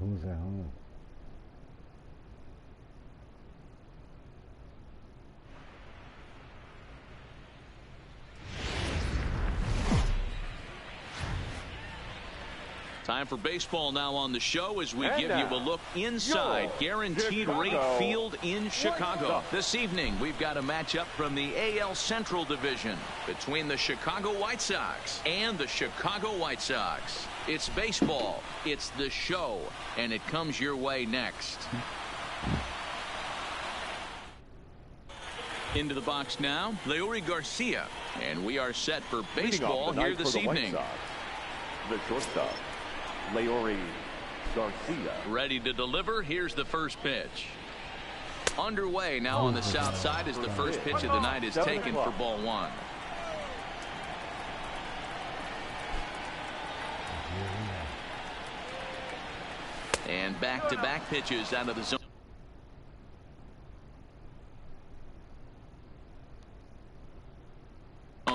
Who's at home? Time for baseball now on the show as we give you a look inside Guaranteed Rate Field in Chicago. This evening, we've got a matchup from the AL Central Division between the Chicago White Sox and the Chicago White Sox. It's baseball, it's the show, and it comes your way next. Into the box now, Leury Garcia, and we are set for baseball here this evening. The shortstop, Leury Garcia. Ready to deliver. Here's the first pitch. Underway now on the south side as the first pitch of the night is taken for ball one. And back-to-back pitches out of the zone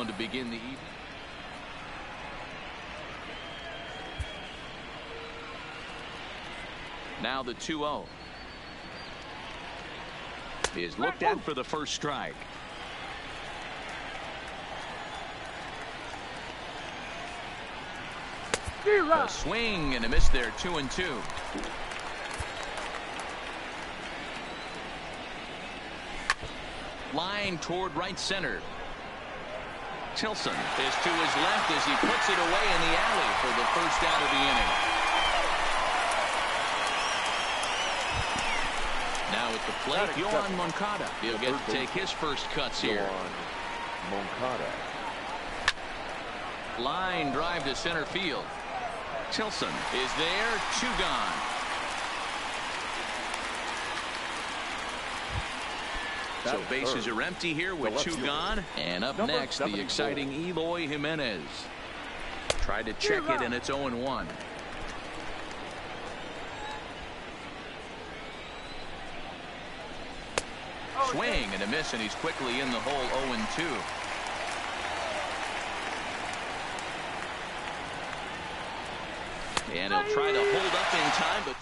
to begin the evening. Now the 2-0 is looked at for the first strike. A swing and a miss there, 2-2. Line toward right center. Tilson is to his left as he puts it away in the alley for the first out of the inning. Now at the plate, Yohan Moncada. He'll get to take his first cuts here. Moncada. Line drive to center field. Tilson is there, 2 gone. So bases are empty here with 2 gone. And up next, the exciting Eloy Jimenez. Tried to check it, and it's 0-1. Swing and a miss, and he's quickly in the hole, 0-2. And he'll try to hold up in time, but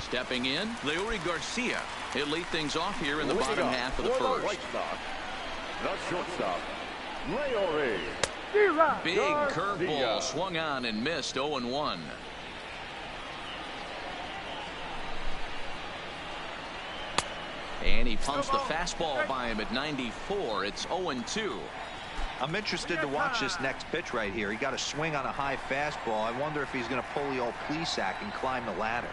stepping in, Leury Garcia. He'll lead things off here in the bottom half of the first. The shortstop, Leury. Big curveball swung on and missed, 0-1. And he pumps the fastball by him at 94. It's 0-2. I'm interested to watch this next pitch right here. He got a swing on a high fastball. I wonder if he's going to pull the old Plesac and climb the ladder.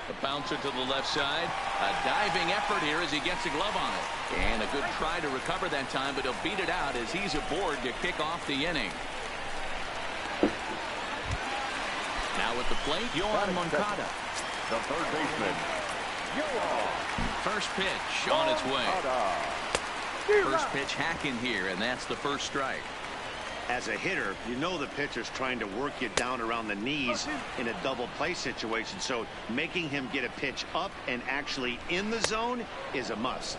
A bouncer to the left side. A diving effort here as he gets a glove on it. And a good try to recover that time, but he'll beat it out as he's aboard to kick off the inning. Now at the plate, Yohan Moncada. The third baseman, Yohan. First pitch on its way. First pitch hacking here, and that's the first strike. As a hitter, you know the pitcher's trying to work you down around the knees in a double play situation, so making him get a pitch up and actually in the zone is a must.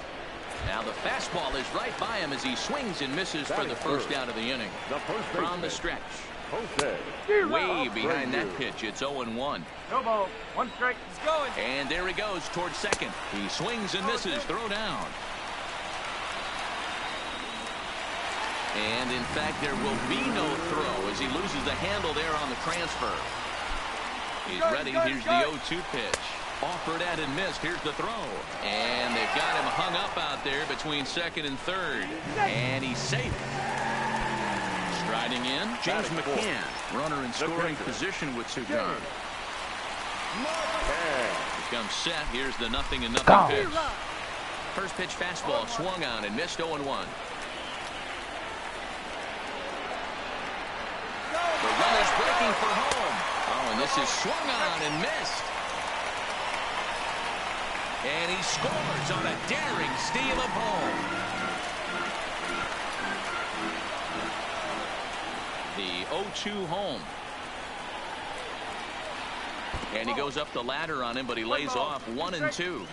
Now the fastball is right by him as he swings and misses for the first out of the inning. From the stretch. Way behind that pitch. It's 0-1. No ball. 1 strike. He's going. And there he goes towards second. He swings and misses. Throw down. And in fact, there will be no throw as he loses the handle there on the transfer. He's ready. Here's the 0-2 pitch. Offered at and missed. Here's the throw. And they've got him hung up out there between second and third. And he's safe. Striding in, James McCann. Runner in scoring position with 2 gone. Becomes set. Here's the 0-0 pitch. First pitch fastball swung on and missed, 0-1. The runner's breaking for home. Oh, and this is swung on and missed. And he scores on a daring steal of home. The 0-2 home. And he goes up the ladder on him, but he lays off 1-2.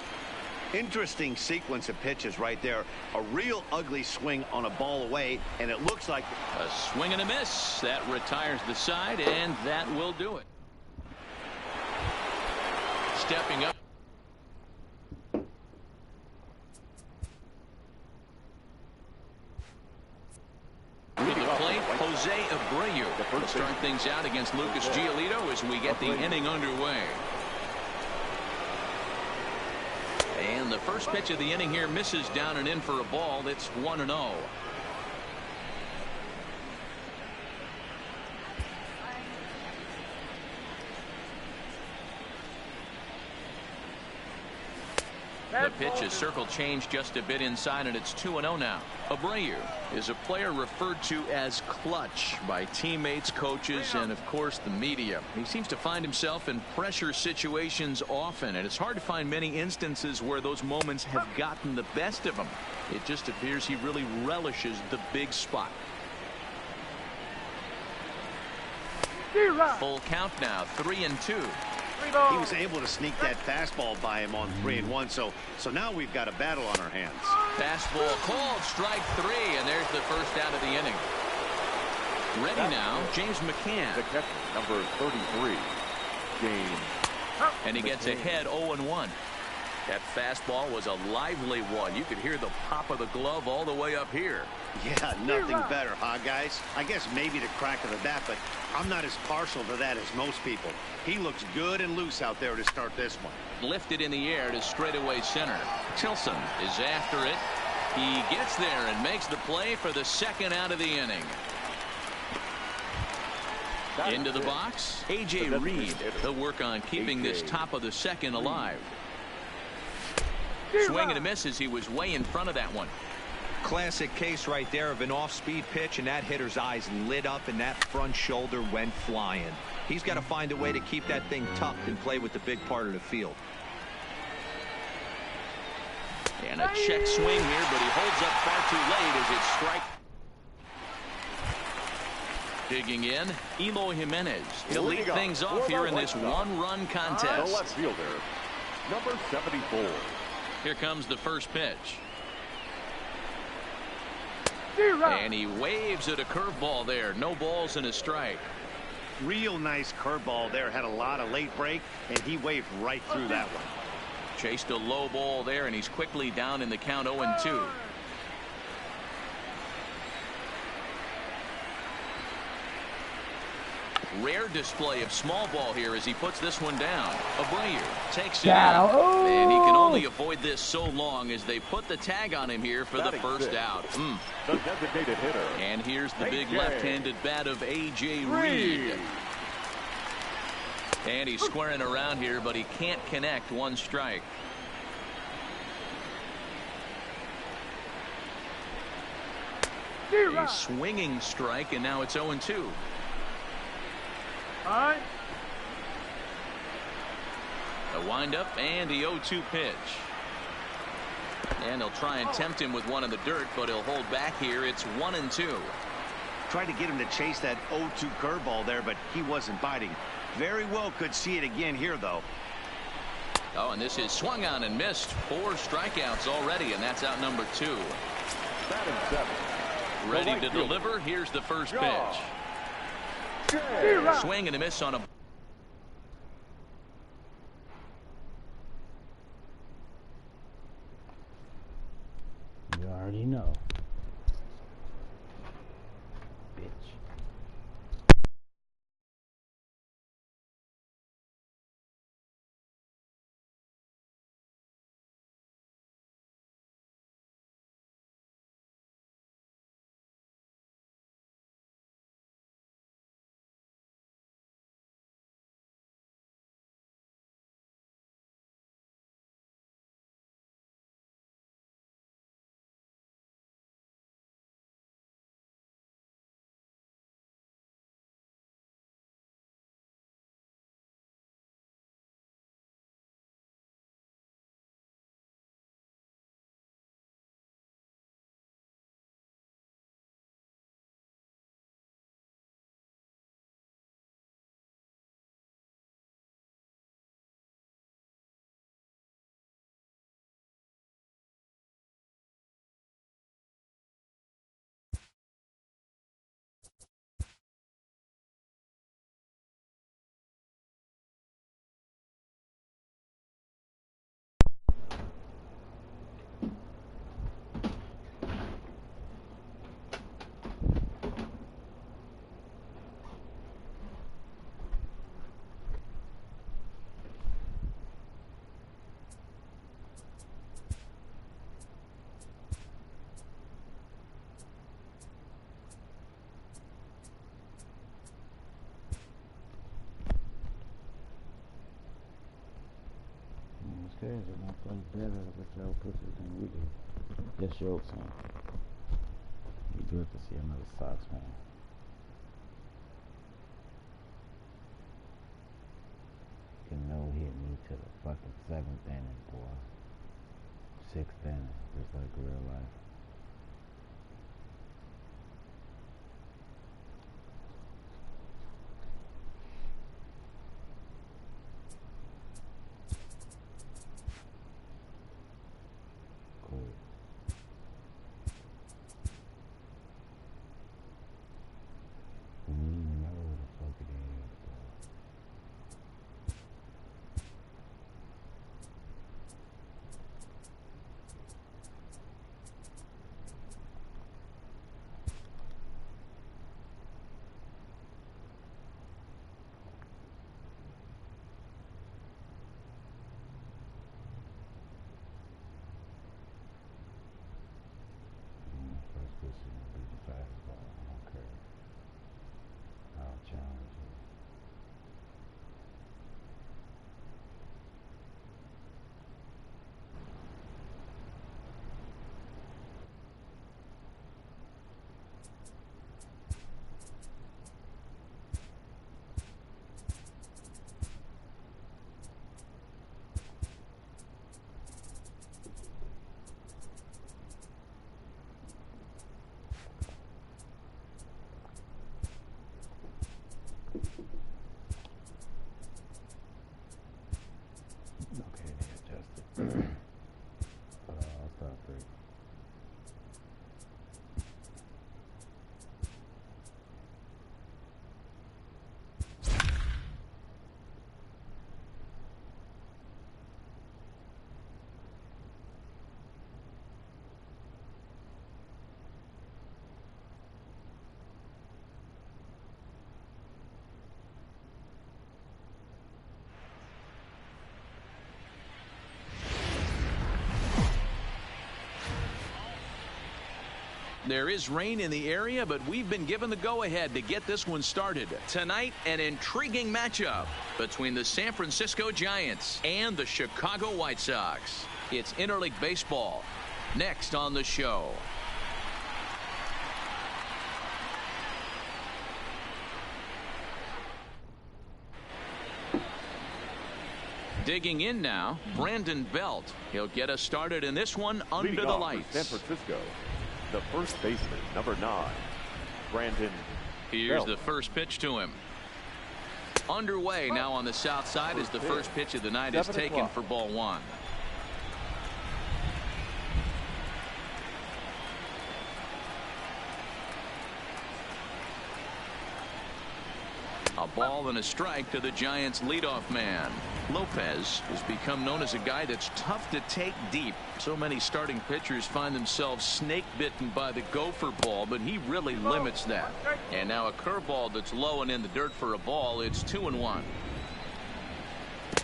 Interesting sequence of pitches right there. A real ugly swing on a ball away, and it looks like a swing and a miss. That retires the side, and that will do it. Stepping up. To the plate, Jose Abreu will start things out against Lucas Giolito as we get the inning underway. And the first pitch of the inning here misses down and in for a ball. It's 1-0. The pitch is circle changed just a bit inside, and it's 2-0 now. Abreu is a player referred to as clutch by teammates, coaches, and of course the media. He seems to find himself in pressure situations often, and it's hard to find many instances where those moments have gotten the best of him. It just appears he really relishes the big spot. Full count now, 3-2. He was able to sneak that fastball by him on 3-1, so now we've got a battle on our hands. Fastball called, strike 3, and there's the first out of the inning. Ready now, James McCann. The catcher, number 33, James. And he gets ahead 0-1. That fastball was a lively one. You could hear the pop of the glove all the way up here. Yeah, nothing better, huh, guys? I guess maybe the crack of the bat, but I'm not as partial to that as most people. He looks good and loose out there to start this one. Lifted in the air to straightaway center. Tilson is after it. He gets there and makes the play for the second out of the inning. Into the box, A.J. Reed. He'll work on keeping this top of the second alive. Swing and a miss as he was way in front of that one. Classic case right there of an off-speed pitch, and that hitter's eyes lit up and that front shoulder went flying. He's got to find a way to keep that thing tucked and play with the big part of the field. And a check swing here, but he holds up far too late as it's strike. Digging in, Eloy Jimenez. He'll lead things off here in this one-run The contest. left fielder, number 74. Here comes the first pitch. And he waves at a curveball there. No balls and a strike. Real nice curveball there. Had a lot of late break, and he waved right through that one. Chased a low ball there, and he's quickly down in the count 0-2. Rare display of small ball here as he puts this one down. Abreu takes it out, and he can only avoid this so long as they put the tag on him here for the first out. The designated hitter. And here's the big left-handed bat of A.J. Reed. And he's squaring around here, but he can't connect. One strike. A swinging strike, and now it's 0-2. A windup and the 0-2 pitch. And they'll try and tempt him with one in the dirt, but he'll hold back here. It's 1-2. Tried to get him to chase that 0-2 curveball there, but he wasn't biting. Very well could see it again here, though. Oh, and this is swung on and missed. 4 strikeouts already, and that's out number 2. Batting 7. Ready to deliver. Here's the first pitch. Swing and a miss on a You already know. better with your pussy than we do. That's your son. We good to see another Sox man. You know, hit me to the fucking 7th inning, boy. 6th inning, just like real life. Okay, they adjusted. I'll stop there. There is rain in the area, but we've been given the go-ahead to get this one started. Tonight, an intriguing matchup between the San Francisco Giants and the Chicago White Sox. It's interleague baseball. Next on the show. Digging in now, Brandon Belt. He'll get us started in this one under Leading the off lights. for San Francisco, the first baseman, number 9, Brandon Here's Belt. the first pitch to him. Underway now on the south side as the first pitch of the night is 7 taken o'clock. for ball 1. A ball and a strike to the Giants leadoff man. Lopez has become known as a guy that's tough to take deep. So many starting pitchers find themselves snake bitten by the gopher ball, but he really limits that. And now a curveball that's low and in the dirt for a ball. It's 2-1.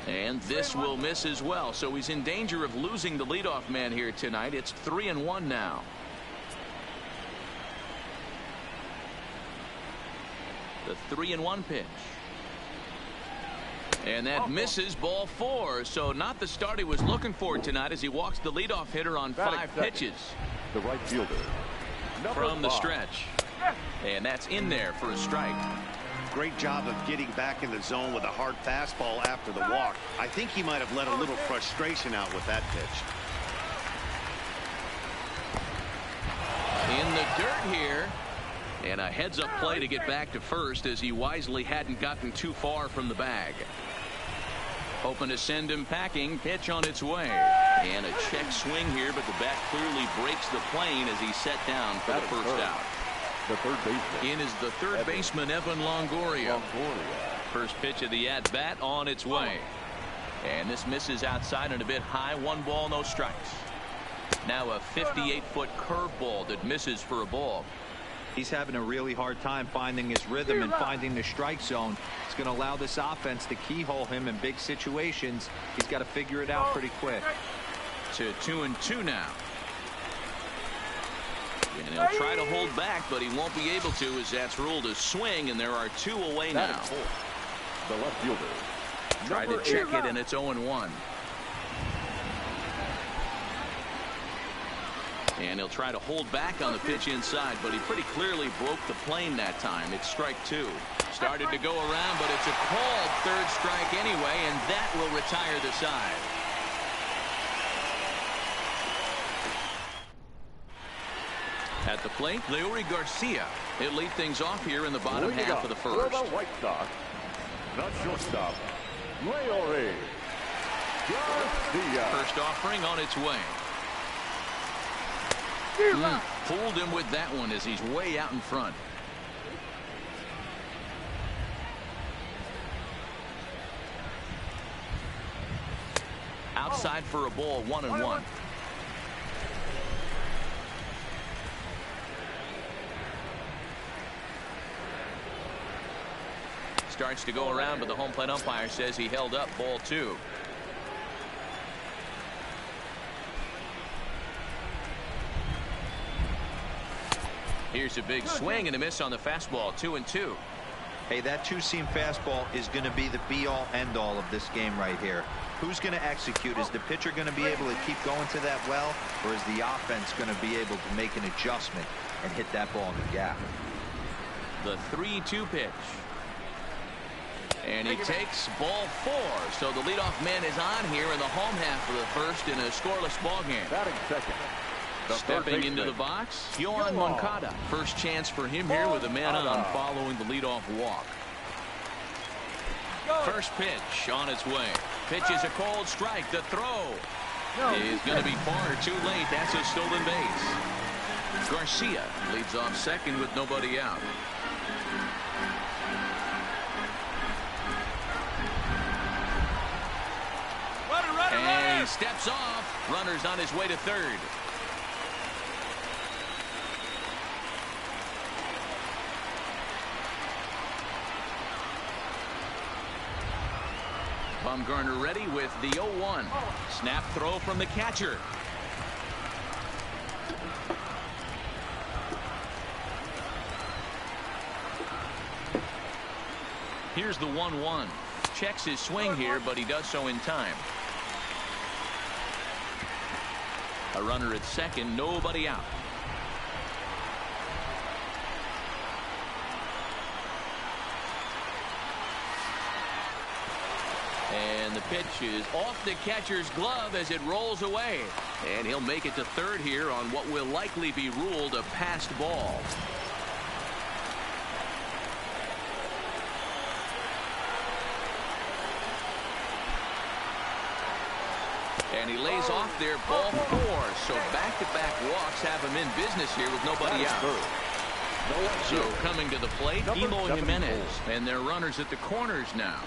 And this will miss as well. So he's in danger of losing the leadoff man here tonight. It's 3-1 now. The 3-1 pitch. And that misses, ball 4. So not the start he was looking for tonight as he walks the leadoff hitter on 5 pitches. The right fielder, number From the 5. stretch. And that's in there for a strike. Great job of getting back in the zone with a hard fastball after the walk. I think he might have let a little frustration out with that pitch. In the dirt here. And a heads-up play to get back to first as he wisely hadn't gotten too far from the bag. Hoping to send him packing. Pitch on its way. And a check swing here, but the bat clearly breaks the plane as he's set down for the first out. The third baseman. In is the third baseman, Evan Longoria. First pitch of the at-bat on its way. And this misses outside and a bit high. 1 ball, no strikes. Now a 58-foot curveball that misses for a ball. He's having a really hard time finding his rhythm and finding the strike zone. It's going to allow this offense to keyhole him in big situations. He's got to figure it out pretty quick. To 2-2 now. And he'll try to hold back, but he won't be able to as that's ruled a swing, and there are 2 away now. The left fielder, Tried to check it, and it's 0-1. And he'll try to hold back on the pitch inside, but he pretty clearly broke the plane that time. It's strike 2. Started to go around, but it's a called third strike anyway, and that will retire the side. At the plate, Leury Garcia. He'll lead things off here in the bottom half of the first. The White Sox, the shortstop, Leury Garcia. First offering on its way. Fooled him with that one as he's way out in front. Outside for a ball, 1-1. Starts to go around, but the home plate umpire says he held up, ball 2. Here's a big swing and a miss on the fastball, 2-2. Hey, that two-seam fastball is going to be the be-all, end-all of this game right here. Who's going to execute? Is the pitcher going to be able to keep going to that well, or is the offense going to be able to make an adjustment and hit that ball in the gap? The 3-2 pitch. And he takes ball 4. So the leadoff man is on here in the home half of the first in a scoreless ball game. Batting second. Stepping into the box, Yohan Moncada. First chance for him here with a man on following the leadoff walk. First pitch on its way. Pitch is a cold strike. The throw is going to be far too late. That's a stolen base. Garcia leads off second with nobody out. And he steps off. Runner's on his way to third. Bumgarner ready with the 0-1. Snap throw from the catcher. Here's the 1-1. Checks his swing here, but he does so in time. A runner at second, nobody out. And the pitch is off the catcher's glove as it rolls away. And he'll make it to third here on what will likely be ruled a passed ball. And he lays off there, ball 4. So back-to-back walks have him in business here with nobody out. So coming to the plate, Eloy Jimenez. And their runners at the corners now.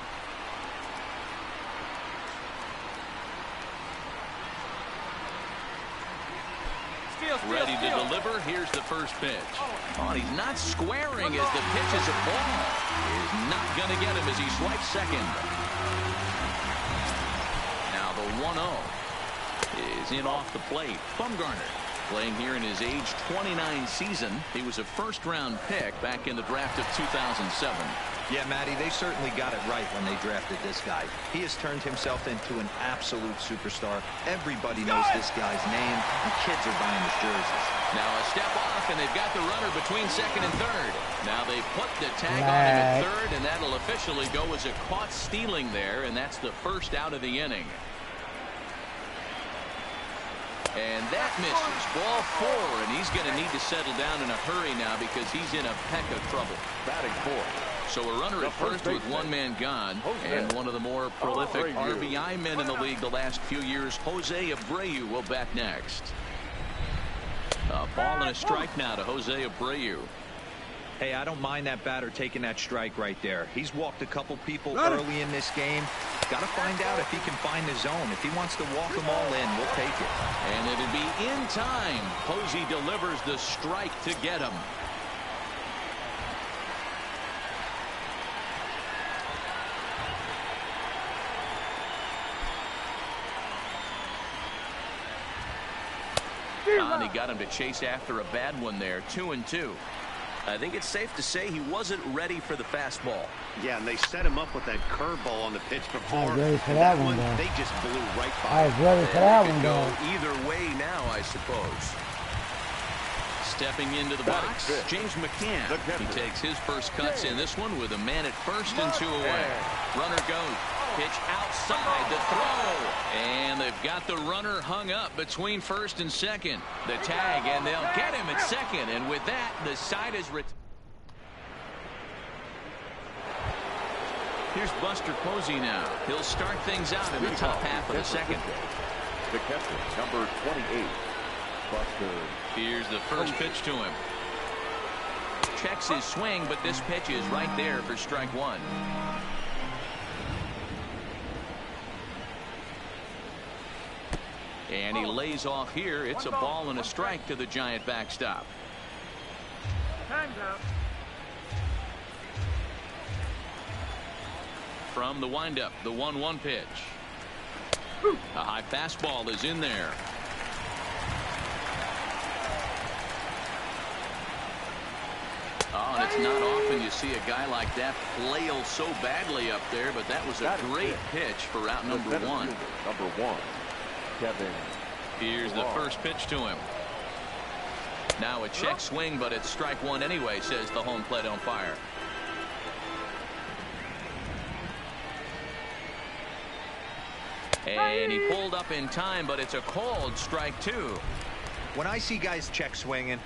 Ready to deliver. Here's the first pitch. Oh, and he's not squaring as the pitch is a ball. Is not going to get him as he swipes second. Now the 1-0 is in off the plate. Bumgarner playing here in his age 29 season. He was a first-round pick back in the draft of 2007. Yeah, Matty, they certainly got it right when they drafted this guy. He has turned himself into an absolute superstar. Everybody knows this guy's name, and kids are buying his jerseys. Now a step off, and they've got the runner between second and third. Now they put the tag on him at third, and that'll officially go as a caught stealing there, and that's the first out of the inning. And that misses. Ball 4, and he's going to need to settle down in a hurry now because he's in a peck of trouble. Batting 4. So a runner at first with one man gone, and one of the more prolific RBI men in the league the last few years, Jose Abreu, will bat next. A ball and a strike now to Jose Abreu. Hey, I don't mind that batter taking that strike right there. He's walked a couple people early in this game. Got to find out if he can find the zone. If he wants to walk them all in, we'll take it. And it'll be in time. Posey delivers the strike to get him. And he got him to chase after a bad one there. 2-2. I think it's safe to say he wasn't ready for the fastball. Yeah, and they set him up with that curveball on the pitch before. I was ready for that one, though. They just blew right by. I was ready for that one, Go though. either way now, I suppose. Stepping into the box, James McCann. He takes his first cuts in this one with a man at first and 2 away. Runner goes. Pitch outside the throw. And they've got the runner hung up between first and second. The tag, and they'll get him at second. And with that, the side is retired. Here's Buster Posey now. He'll start things out in the top half of the second. The catcher, number 28, Buster. Here's the first pitch to him. Checks his swing, but this pitch is right there for strike one. And he lays off here. It's a ball and a strike to the Giant backstop. Time's out. From the windup, the 1-1 pitch. A high fastball is in there. Oh, and it's not often you see a guy like that flail so badly up there, but that was a great pitch for out number one. Number one, Kevin. Here's the first pitch to him. Now a check swing, but it's strike one anyway, says the home plate umpire. And he pulled up in time, but it's a called strike two. When I see guys check swinging,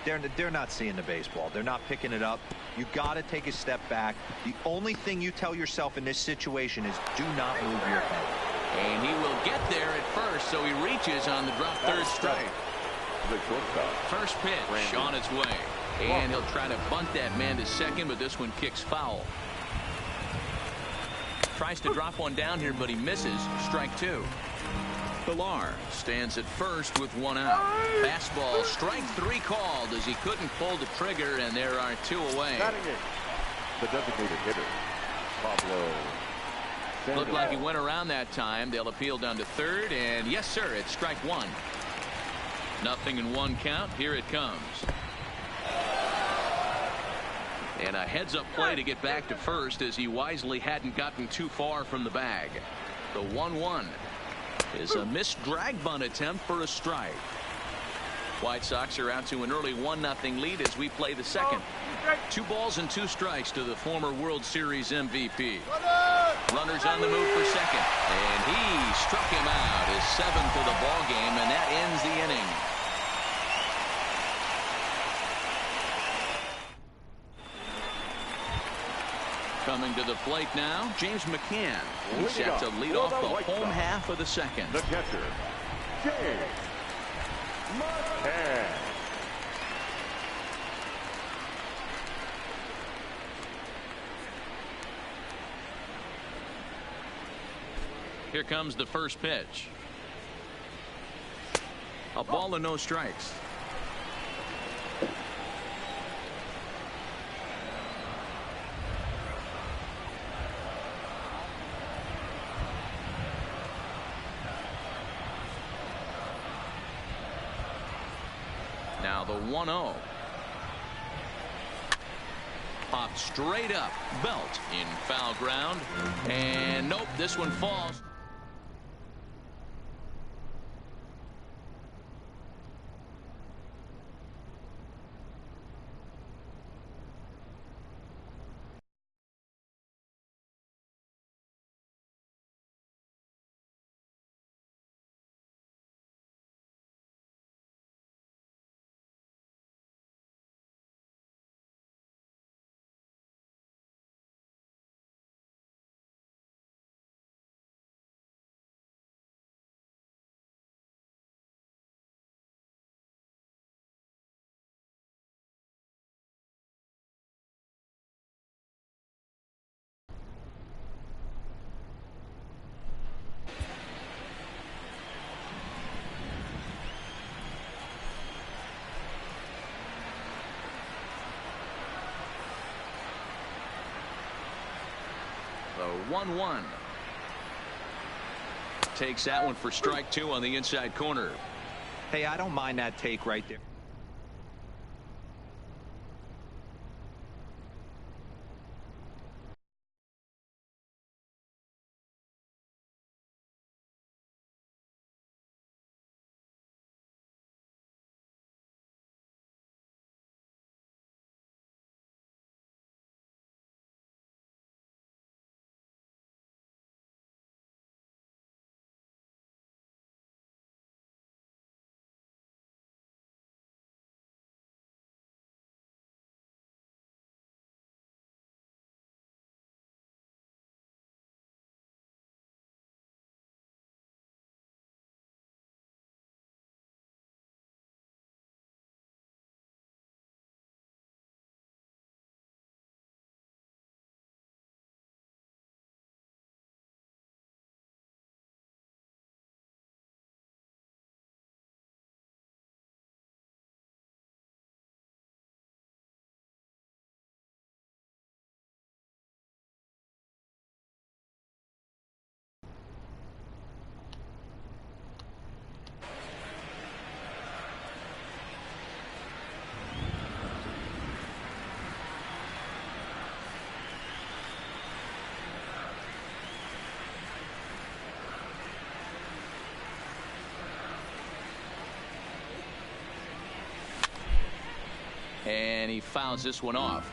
they're not seeing the baseball. They're not picking it up. You got to take a step back. The only thing you tell yourself in this situation is do not move your head. And he will get there at first, so he reaches on the drop third strike. First pitch on its way. And he'll try to bunt that man to second, but this one kicks foul. Tries to drop one down here, but he misses. Strike two. Pilar stands at first with one out. Fastball, strike three called as he couldn't pull the trigger, and there are two away. The designated hitter, Pablo. Looked like he went around that time. They'll appeal down to third, and yes, sir, it's strike one. Nothing in one count. Here it comes. And a heads-up play to get back to first as he wisely hadn't gotten too far from the bag. The 1-1 is a missed drag bunt attempt for a strike. White Sox are out to an early 1-0 lead as we play the second. 2 balls and 2 strikes to the former World Series MVP. Runners on the move for second, and he struck him out. His 7th of the ball game, and that ends the inning. Coming to the plate now, James McCann. He's set to lead off the home half of the second. The catcher, James McCann. Here comes the first pitch. A ball and no strikes. Now the 1-0. Popped straight up. Belt in foul ground. And nope, this one falls. The 1-1. Takes that one for strike two on the inside corner. Hey, I don't mind that take right there. And he fouls this one off.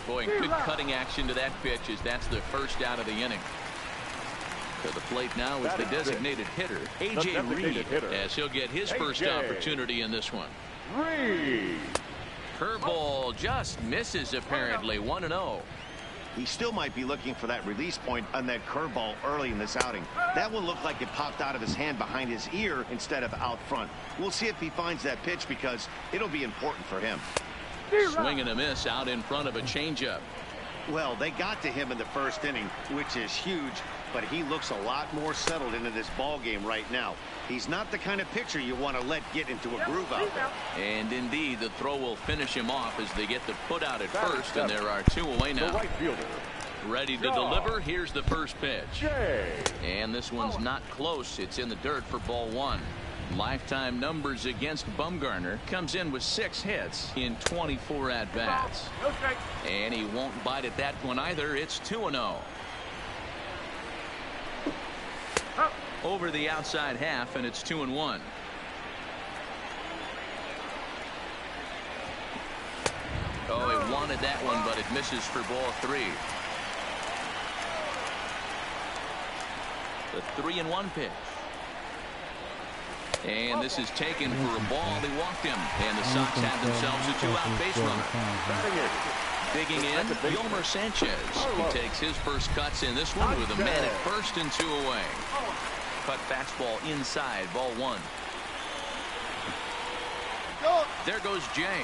Boy, good cutting action to that pitch as that's the first out of the inning. To the plate now is the designated hitter, A.J. Reed, as he'll get his first opportunity in this one. Curveball just misses apparently. 1-0. He still might be looking for that release point on that curveball early in this outing. That one looked like it popped out of his hand behind his ear instead of out front. We'll see if he finds that pitch because it'll be important for him. Swing and a miss out in front of a changeup. Well, they got to him in the first inning, which is huge, but he looks a lot more settled into this ball game right now. He's not the kind of pitcher you want to let get into a groove out there. And indeed, the throw will finish him off as they get the put out at first, and there are 2 away now. Ready to deliver. Here's the first pitch. And this one's not close. It's in the dirt for ball 1. Lifetime numbers against Bumgarner. Comes in with 6 hits in 24 at-bats. And he won't bite at that one either. It's 2-0. Over the outside half, and it's 2-1. Oh, he wanted that one, but it misses for ball 3. The 3-1 pitch. And this is taken for a ball. They walked him. And the Sox have themselves a 2-out base runner. Digging in, Yolmer Sanchez. He takes his first cuts in this one with a man at first and 2 away. Cut fastball inside, ball 1. There goes Jay.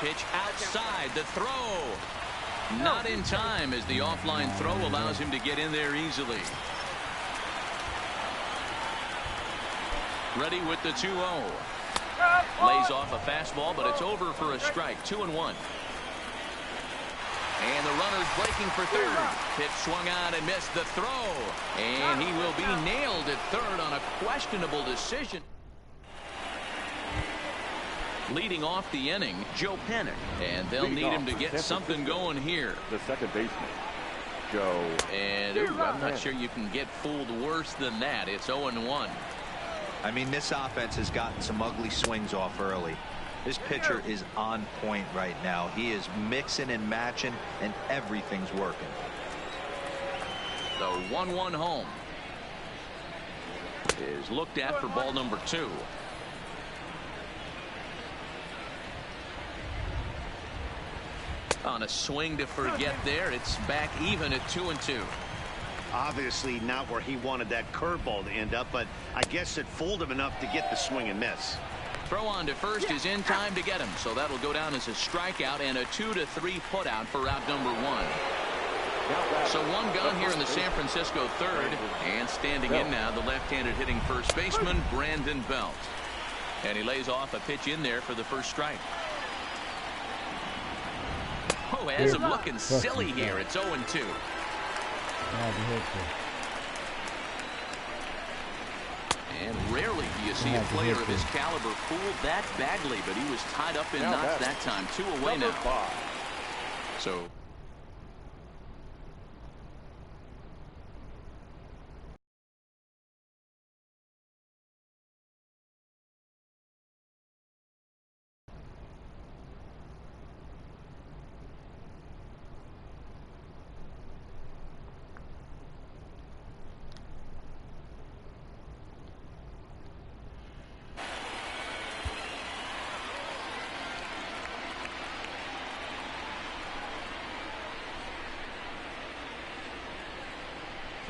Pitch outside, the throw. Not in time as the offline throw allows him to get in there easily. Ready with the 2-0. Lays off a fastball, but it's over for a strike. 2-1. And the runner's breaking for third. Pitch swung out and missed the throw. And he will be nailed at third on a questionable decision. Leading off the inning, Joe Panic. And they'll need him to get something going here. The second baseman, Joe. And I'm not sure you can get fooled worse than that. It's 0-1. I mean, this offense has gotten some ugly swings off early. This pitcher is on point right now. He is mixing and matching, and everything's working. The 1-1 home is looked at for ball number 2. On a swing to forget there, it's back even at 2-2. Obviously not where he wanted that curveball to end up, but I guess it fooled him enough to get the swing and miss. Throw on to first is in time to get him, so that'll go down as a strikeout and a 2-3 putout for out number 1. So one gone here in the San Francisco third, and standing in now the left-handed hitting first baseman Brandon Belt, and he lays off a pitch in there for the first strike. Oh, has him looking silly here. It's 0-2. And rarely do you see a player of his caliber fooled that badly, but he was tied up in knots that time. 2 away now. So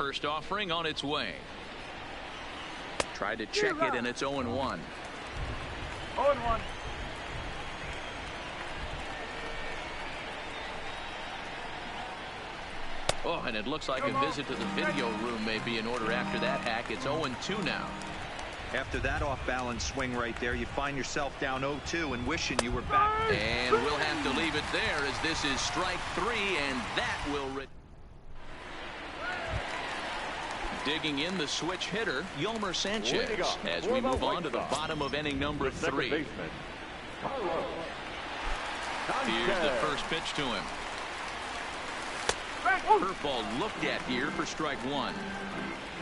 first offering on its way. Tried to check it, and it's 0-1. 0-1. Oh, and it looks like a visit to the video room may be in order after that hack. It's 0-2 now. After that off-balance swing right there, you find yourself down 0-2 and wishing you were back. And we'll have to leave it there as this is strike 3, and that will... Digging in the switch hitter, Yolmer Sanchez, as we move on to the bottom of inning number 3. Here's the first pitch to him. Curveball looked at here for strike 1.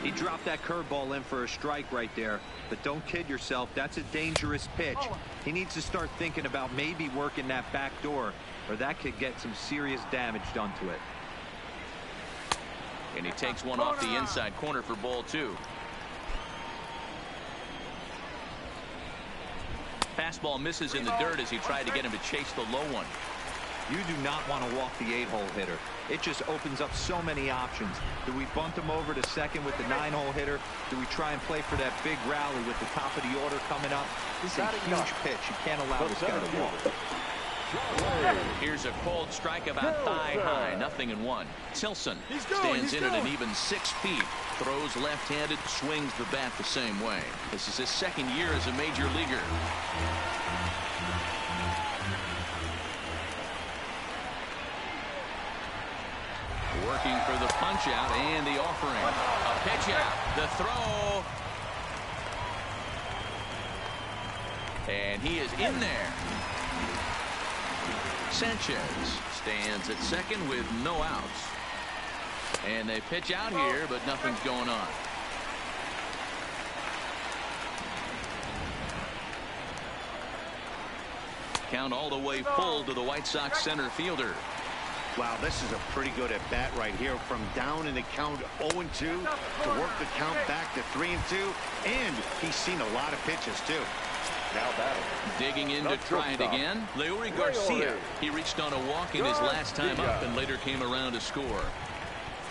He dropped that curveball in for a strike right there. But don't kid yourself, that's a dangerous pitch. He needs to start thinking about maybe working that back door, or that could get some serious damage done to it. And he takes one off the inside corner for ball 2. Fastball misses in the dirt as he tried to get him to chase the low one. You do not want to walk the 8-hole hitter. It just opens up so many options. Do we bunt him over to second with the 9-hole hitter? Do we try and play for that big rally with the top of the order coming up? This is a huge pitch. You can't allow this guy to walk. Here's a cold strike about thigh high, 0-1. Tilson stands in at an even 6 feet. Throws left-handed, swings the bat the same way. This is his second year as a major leaguer. Working for the punch out and the offering. A pitch out. The throw. And he is in there. Sanchez stands at second with no outs. And they pitch out here, but nothing's going on. Count all the way full to the White Sox center fielder. Wow, this is a pretty good at bat right here. From down in the count 0-2 to work the count back to 3-2. And he's seen a lot of pitches, too. Now batting. Digging in to try it again. Leury Garcia. He reached on a walk in his last time up and later came around to score.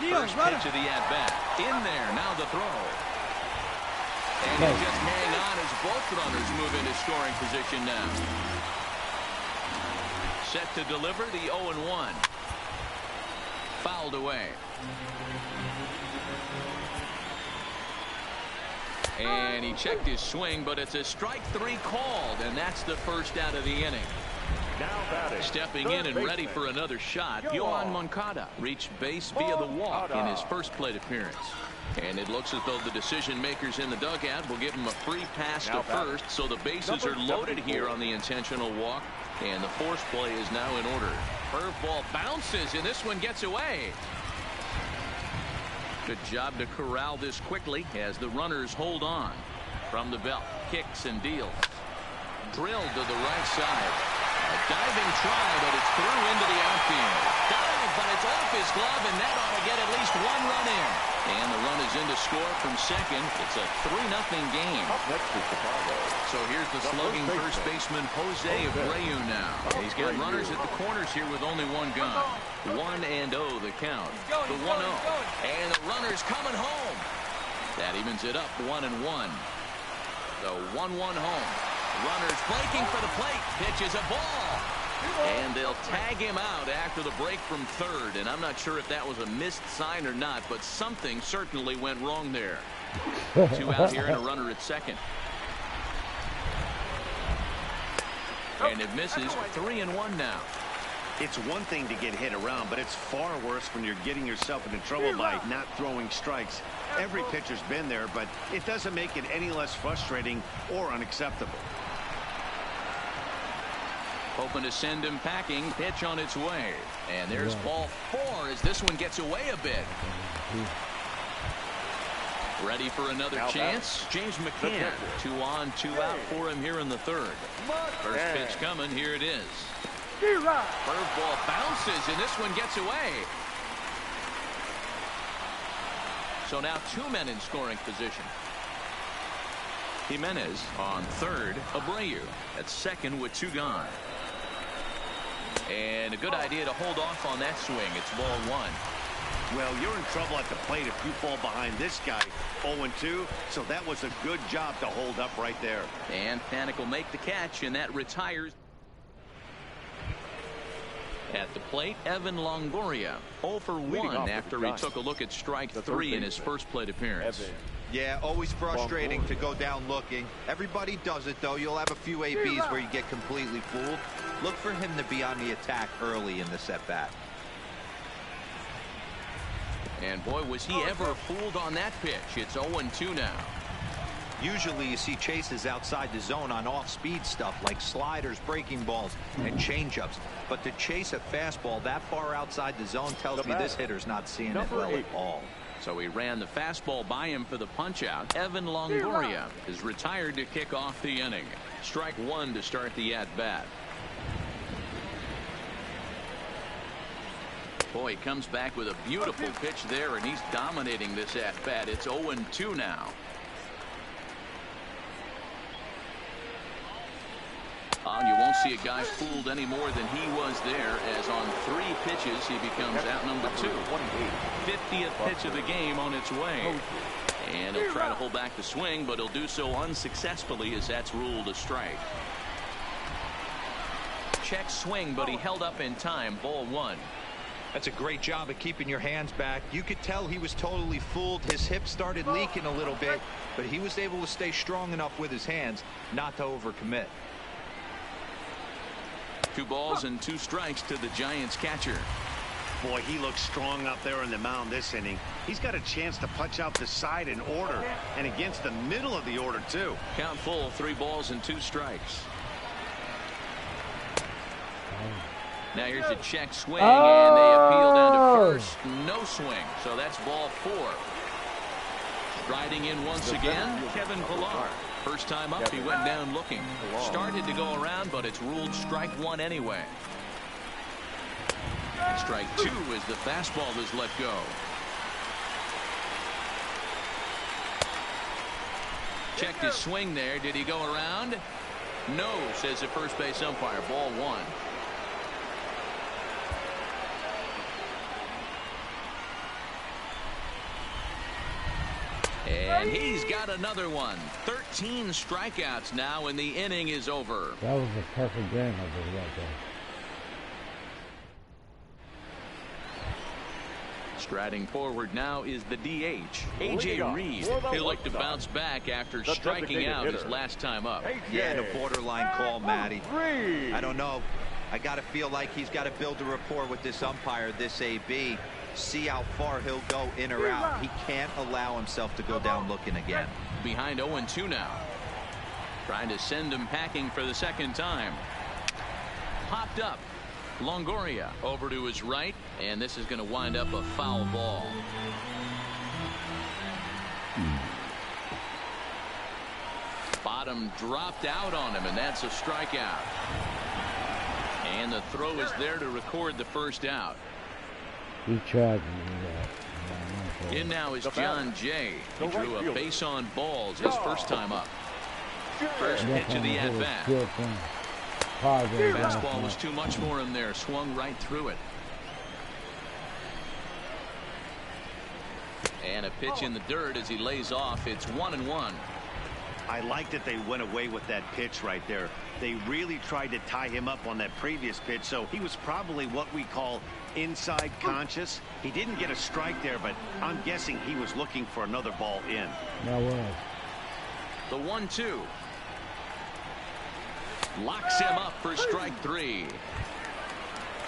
First pitch of the at-bat. In there. Now the throw. And he'll just hang on as both runners move into scoring position now. Set to deliver the 0-1. Fouled away. And he checked his swing, but it's a strike 3 called, and that's the first out of the inning. Now batting. Stepping in and ready for another shot, Yohan Moncada reached base via the walk in his first plate appearance. And it looks as though the decision makers in the dugout will give him a free pass to first, so the bases are loaded here on the intentional walk, and the force play is now in order. Curveball bounces, and this one gets away. Good job to corral this quickly as the runners hold on. From the belt, kicks and deals. Drilled to the right side. A diving try, but it's through into the outfield. Dive, but it's off his glove, and that ought to get at least 1 run in. And the run is in to score from second. It's a 3-0 game. Up next is Chicago. So here's the slugging first baseman Jose Abreu now. He's got runners at the corners here with only 1 gun. 1-0 the count. The 1-0. And the runner's coming home. That evens it up 1-1. The 1-1 home. Runners breaking for the plate. Pitches a ball. And they'll tag him out after the break from third. And I'm not sure if that was a missed sign or not, but something certainly went wrong there. 2 out here and a runner at second. And it misses. 3-1 now. It's one thing to get hit around, but it's far worse when you're getting yourself into trouble by not throwing strikes. Every pitcher's been there, but it doesn't make it any less frustrating or unacceptable. Hoping to send him packing. Pitch on its way. And there's ball 4 as this one gets away a bit. Ready for another chance. James McCann. 2 on, 2 out for him here in the third. First pitch coming. Here it is. Curveball bounces, and this one gets away. So now 2 men in scoring position. Jimenez on third. Abreu at second with 2 gone. And a good idea to hold off on that swing. It's ball 1. Well, you're in trouble at the plate if you fall behind this guy 0-2, so that was a good job to hold up right there. And Panik will make the catch, and that retires. At the plate, Evan Longoria, 0 for 1 after he took a look at strike 3 in his first plate appearance. Yeah, always frustrating to go down looking. Everybody does it, though. You'll have a few ABs where you get completely fooled. Look for him to be on the attack early in the at-bat. And boy, was he ever fooled on that pitch. It's 0-2 now. Usually you see chases outside the zone on off-speed stuff like sliders, breaking balls, and changeups. But to chase a fastball that far outside the zone tells me this hitter's not seeing it well at all. So he ran the fastball by him for the punch-out. Evan Longoria is retired to kick off the inning. Strike 1 to start the at-bat. Boy, he comes back with a beautiful pitch there, and he's dominating this at-bat. It's 0-2 now. You won't see a guy fooled any more than he was there, as on 3 pitches he becomes out number 2. 50th pitch of the game on its way. And he'll try to hold back the swing, but he'll do so unsuccessfully as that's ruled a strike. Check swing, but he held up in time. Ball 1. That's a great job of keeping your hands back. You could tell he was totally fooled. His hip started leaking a little bit, but he was able to stay strong enough with his hands not to overcommit. 2 balls and 2 strikes to the Giants catcher. Boy, he looks strong up there in the mound this inning. He's got a chance to punch out the side in order, and against the middle of the order, too. Count full, 3 balls and 2 strikes. Now here's a check swing, and they appeal down to first. No swing, so that's ball 4. Striding in once again, Kevin Pillar. First time up, he went down looking. Started to go around, but it's ruled strike 1 anyway. And strike 2 as the fastball is let go. Checked his swing there. Did he go around? No, says the first base umpire. Ball 1. And he's got another one. 13 strikeouts now, and the inning is over. That was a perfect game of it right there. Striding forward now is the DH, A.J. Reed. He'll look to bounce back after striking out his last time up. Yeah, and a borderline call, Matty. I don't know. I got to feel like he's got to build a rapport with this umpire, this AB. See how far he'll go in or out. He can't allow himself to go down looking again. Behind 0-2 now. Trying to send him packing for the second time. Popped up. Longoria over to his right, and this is going to wind up a foul ball. Bottom dropped out on him, and that's a strikeout. And the throw is there to record the first out. He tried to In now is John Jay. He drew a base on balls his first time up. First pitch of the at-bat. Fastball was too much for him there. Swung right through it. And a pitch in the dirt as he lays off. It's 1-1. I like that they went away with that pitch right there. They really tried to tie him up on that previous pitch, so he was probably what we call inside conscious. He didn't get a strike there, but I'm guessing he was looking for another ball in. That was. The 1-2. Locks him up for strike 3.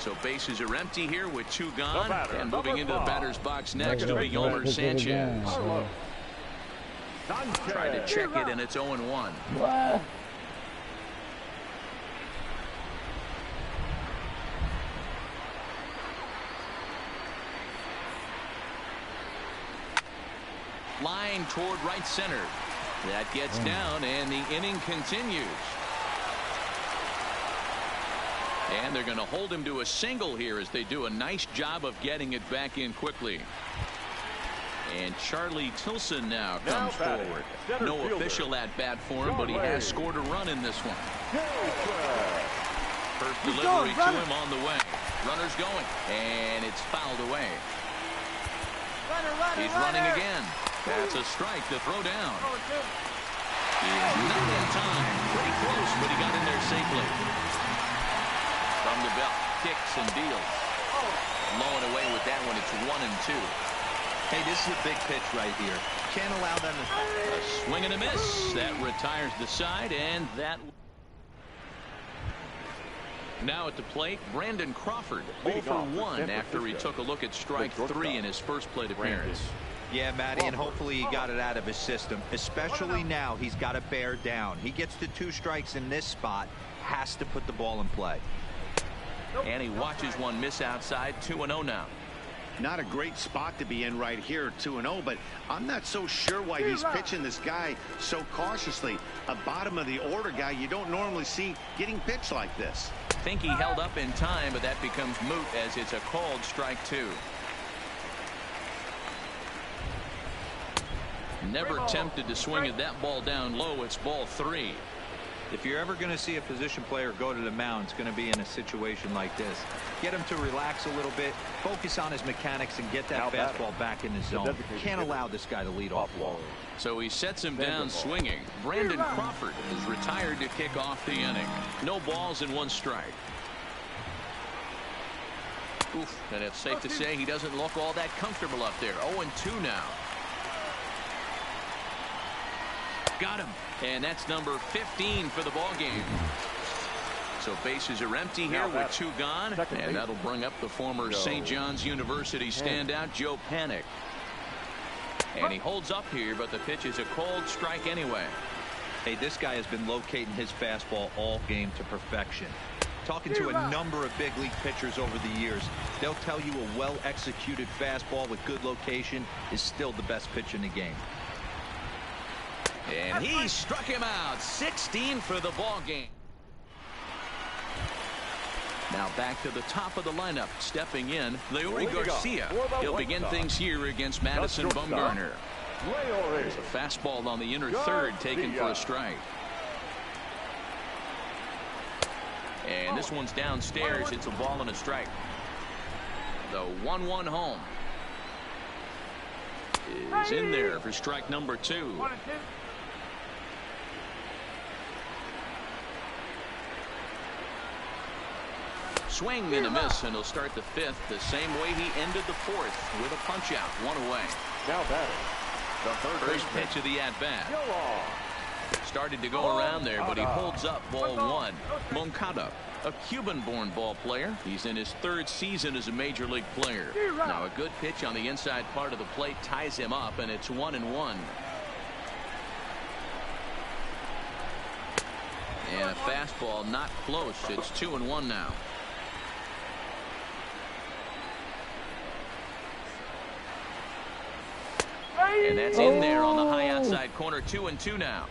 So bases are empty here with 2 gone. And moving into the batter's box next will be Yolmer Sanchez. Tried to check it, and it's 0-1. What? Line toward right center. That gets down, and the inning continues. And they're going to hold him to a single here as they do a nice job of getting it back in quickly. And Charlie Tilson now comes forward. No official at-bat for him, but he has scored a run in this one. First delivery to him on the way. Runner's going, and it's fouled away. He's running again. That's a strike to throw down. He is not in time. Pretty close, but he got in there safely. From the belt, kicks and deals. Blowing away with that one. It's 1-2. Hey, this is a big pitch right here. Can't allow them to... A swing and a miss. That retires the side, and that... Now at the plate, Brandon Crawford, 0 for 1 after he took a look at strike 3 in his first plate appearance. Yeah, Matty, and hopefully he got it out of his system. Especially now, he's got to bear down. He gets to 2 strikes in this spot, has to put the ball in play. And he watches one miss outside, 2-0 now. Not a great spot to be in right here, 2-0, but I'm not so sure why he's pitching this guy so cautiously. A bottom of the order guy you don't normally see getting pitched like this. I think he held up in time, but that becomes moot as it's a called strike 2. Never tempted to swing at that ball down low. It's ball 3. If you're ever going to see a position player go to the mound, it's going to be in a situation like this. Get him to relax a little bit, focus on his mechanics, and get that fastball back in the zone. Can't allow this guy to lead off ball. So he sets him down swinging. Brandon Crawford is retired to kick off the inning. No balls and 1 strike. Oof, and it's safe to say he doesn't look all that comfortable up there. 0-2 now. Got him. And that's number 15 for the ball game. So bases are empty here with 2 gone. And that'll bring up the former St. John's University standout, Joe Panik. And he holds up here, but the pitch is a cold strike anyway. Hey, this guy has been locating his fastball all game to perfection. Talking to a number of big league pitchers over the years, they'll tell you a well-executed fastball with good location is still the best pitch in the game. And he struck him out. 16 for the ball game. Now back to the top of the lineup. Stepping in, Leury Garcia. He'll begin things here against Madison Bumgarner. There's a fastball on the inner third taken for a strike. And this one's downstairs. It's a ball and a strike. The 1-1 home is in there for strike number 2. Swing and a miss, and he'll start the 5th the same way he ended the 4th with a punch out, 1 away. Now batting, the First pitch of the at-bat. Started to go around there, but he holds up ball 1. Moncada, a Cuban-born ball player. He's in his 3rd season as a major league player. Now a good pitch on the inside part of the plate ties him up, and it's 1-1. And a fastball not close. It's 2-1 now. And that's in there on the high outside corner. 2-2 now.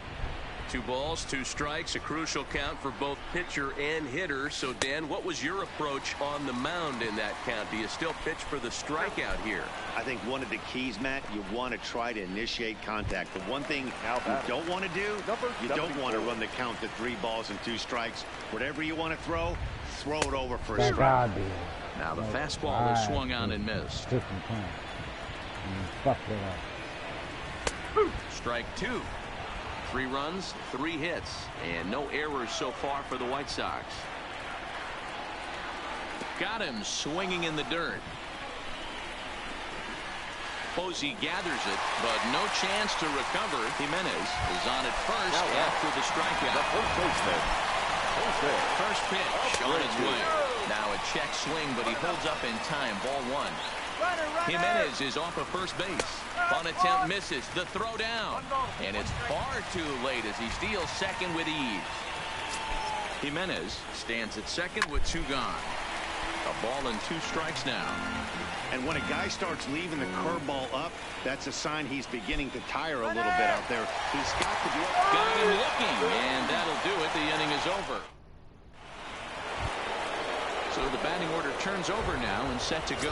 2 balls, 2 strikes, a crucial count for both pitcher and hitter. So, Dan, what was your approach on the mound in that count? Do you still pitch for the strikeout here? I think one of the keys, Matt, you want to try to initiate contact. The one thing you don't want to do, you don't want to run the count to 3 balls and 2 strikes. Whatever you want to throw it over for a strike. Now the fastball is swung on and missed. Strike 2. 3 runs, 3 hits, and no errors so far for the White Sox. Got him swinging in the dirt. Posey gathers it, but no chance to recover. Jimenez is on at first after the strikeout. The first baseman. First pitch on its way. Now a check swing, but he holds up in time. Ball 1. Jimenez is off of first base. Bunt attempt misses. The throw down. And it's far too late as he steals second with ease. Jimenez stands at second with 2 gone. A ball and 2 strikes now. And when a guy starts leaving the curveball up, that's a sign he's beginning to tire a little bit out there. He's got to be... Got him looking, and that'll do it. The inning is over. So the batting order turns over now and set to go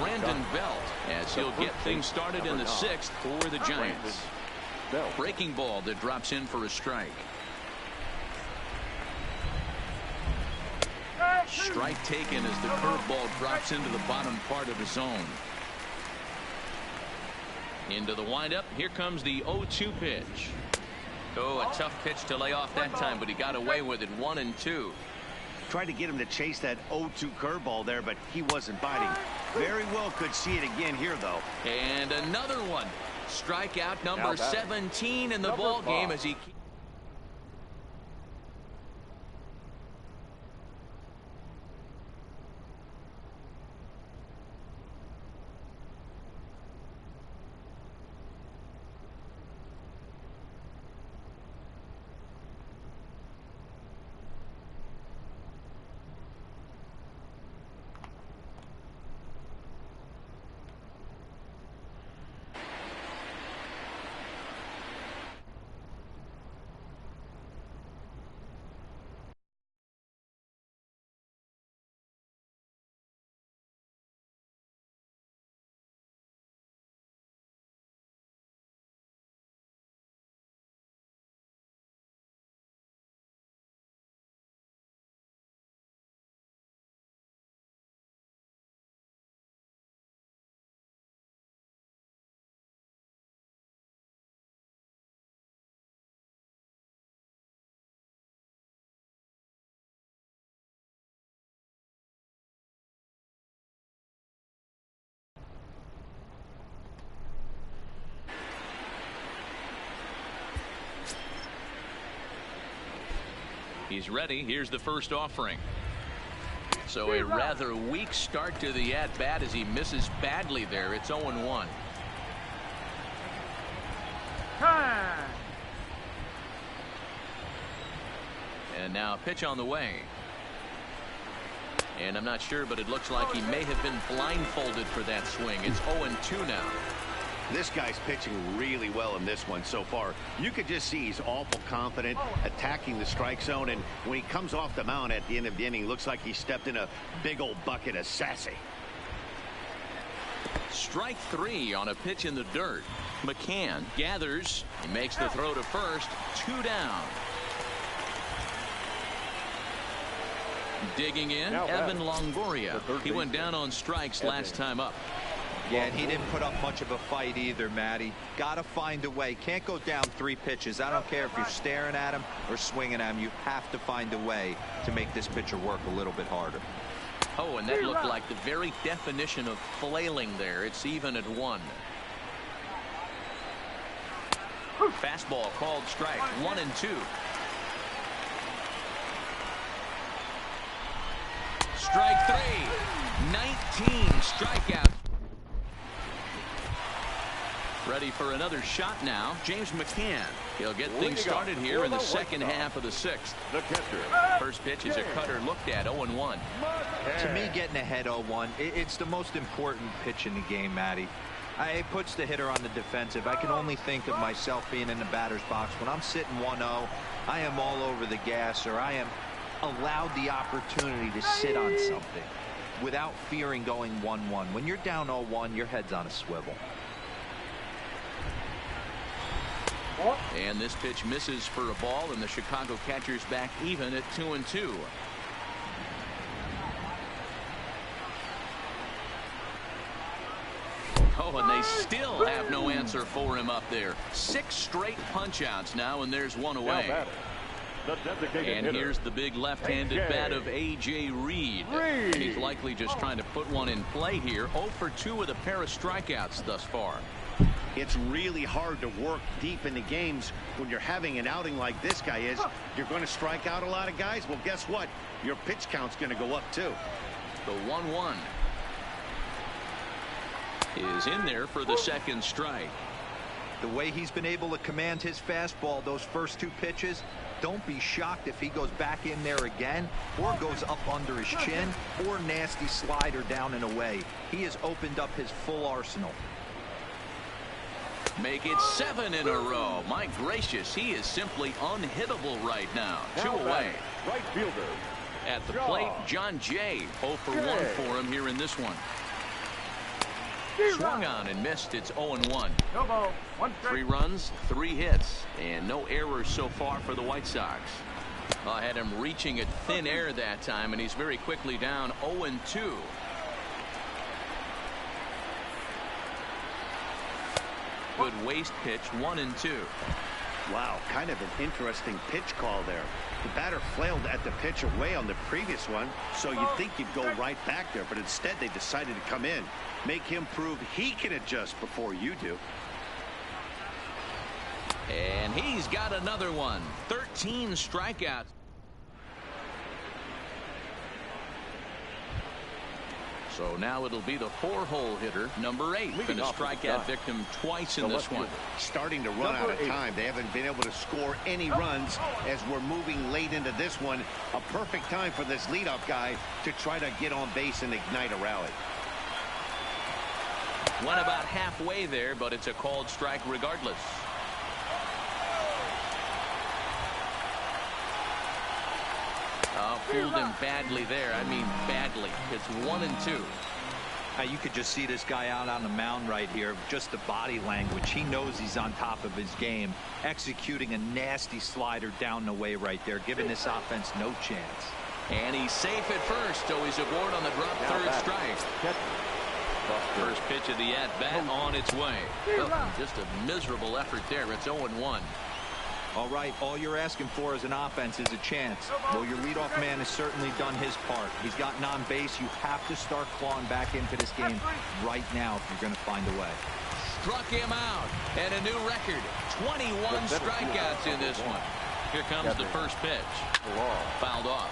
Brandon Belt as he'll get things started in the 6th for the Giants. Breaking ball that drops in for a strike. Strike taken as the curveball drops into the bottom part of the zone. Into the windup. Here comes the 0-2 pitch. Oh, a tough pitch to lay off that time, but he got away with it. 1-2. Tried to get him to chase that 0-2 curveball there, but he wasn't biting. Very well could see it again here, though. And another one. Strikeout number 17 in the ball game as he. He's ready. Here's the first offering. So a rather weak start to the at-bat as he misses badly there. It's 0-1. And now a pitch on the way. And I'm not sure, but it looks like he may have been blindfolded for that swing. It's 0-2 now. This guy's pitching really well in this one so far. You could just see he's awful confident, attacking the strike zone, and when he comes off the mound at the end of the inning, looks like he stepped in a big old bucket of sassy. Strike 3 on a pitch in the dirt. McCann gathers. He makes the throw to first. 2 down. Digging in, Evan Longoria. He went down on strikes last time up. Yeah, and he didn't put up much of a fight either, Matty. Got to find a way. Can't go down 3 pitches. I don't care if you're staring at him or swinging at him. You have to find a way to make this pitcher work a little bit harder. Oh, and that looked like the very definition of flailing there. It's even at 1. Fastball called strike. 1-2. Strike 3. 19 strikeouts. Ready for another shot now. James McCann. He'll get things started here in the second half of the 6th. First pitch is a cutter looked at. 0-1. To me, getting ahead 0-1, it's the most important pitch in the game, Matty. It puts the hitter on the defensive. I can only think of myself being in the batter's box. When I'm sitting 1-0, I am all over the gas, or I am allowed the opportunity to sit on something without fearing going 1-1. When you're down 0-1, your head's on a swivel. And this pitch misses for a ball, and the Chicago catcher's back even at 2-2. Oh, and they still have no answer for him up there. 6 straight punch-outs now, and there's one away. And here's the big left-handed bat of A.J. Reed. He's likely just trying to put one in play here. 0 for 2 with a pair of strikeouts thus far. It's really hard to work deep into games when you're having an outing like this guy is. You're going to strike out a lot of guys. Well, guess what? Your pitch count's going to go up, too. The 1-1 is in there for the second strike. The way he's been able to command his fastball those first 2 pitches, don't be shocked if he goes back in there again or goes up under his chin or nasty slider down and away. He has opened up his full arsenal. Make it 7 in a row. My gracious, he is simply unhittable right now. 2 away. Right fielder. At the plate, John Jay. 0 for 1 for him here in this one. Swung on and missed. It's 0-1. 3 runs, 3 hits, and no errors so far for the White Sox. I had him reaching at thin air that time, and he's very quickly down 0-2. Good waist pitch, 1-2. Wow, kind of an interesting pitch call there. The batter flailed at the pitch away on the previous one, so you'd think you'd go right back there, but instead they decided to come in. Make him prove he can adjust before you do. And he's got another one. 13 strikeouts. So now it'll be the 4-hole hitter, number 8. Been a strikeout victim twice in this one. Starting to run out of time. They haven't been able to score any runs as we're moving late into this one. A perfect time for this leadoff guy to try to get on base and ignite a rally. Went about halfway there, but it's a called strike regardless. Fooled him badly there. I mean badly. It's 1-2. You could just see this guy out on the mound right here. Just the body language. He knows he's on top of his game. Executing a nasty slider down the way right there. Giving this offense no chance. And he's safe at first, so he's aboard on the drop third strike. First pitch of the at-bat on its way. Just a miserable effort there. It's 0-1. All right, all you're asking for as an offense is a chance. Well, your leadoff man has certainly done his part. He's gotten on base. You have to start clawing back into this game right now if you're going to find a way. Struck him out, and a new record. 21 strikeouts in this one. Here comes the first pitch. Fouled off.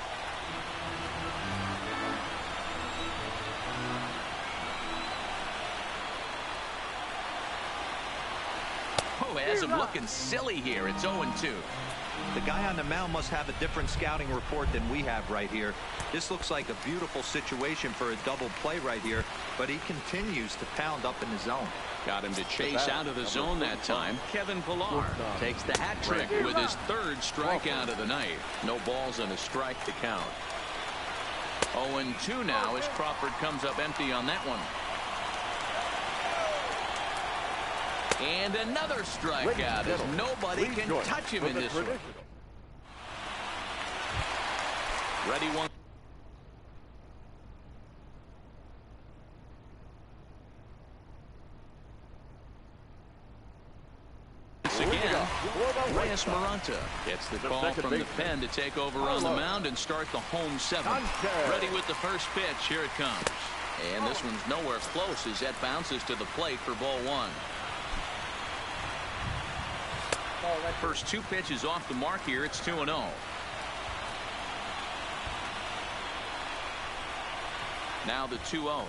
Has him looking silly here. It's 0-2. The guy on the mound must have a different scouting report than we have right here. This looks like a beautiful situation for a double play right here, but he continues to pound up in the zone. Got him to chase out of the zone that time. Kevin Pillar takes the hat trick with his third strikeout of the night. No balls and a strike to count. 0-2 now as Crawford comes up empty on that one. And another strikeout as nobody can touch him in this one. Ready one. Again, Reyes Maranta gets the call from the pen to take over on the mound and start the home 7. Ready with the first pitch. Here it comes. And this one's nowhere close as that bounces to the plate for ball 1. First 2 pitches off the mark here. It's 2-0. Now the 2-0